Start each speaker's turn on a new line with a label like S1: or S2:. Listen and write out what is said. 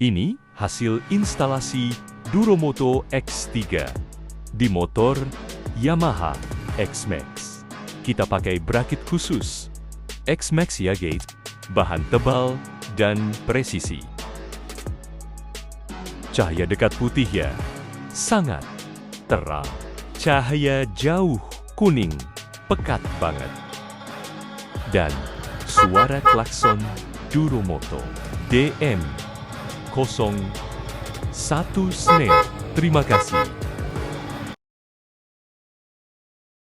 S1: Ini hasil instalasi Duromoto X3 di motor Yamaha X-Max. Kita pakai bracket khusus X-Max ya guys, bahan tebal dan presisi. Cahaya dekat putih ya, sangat terang. Cahaya jauh kuning, pekat banget. Dan suara klakson Duromoto DM01 snare. Terima kasih.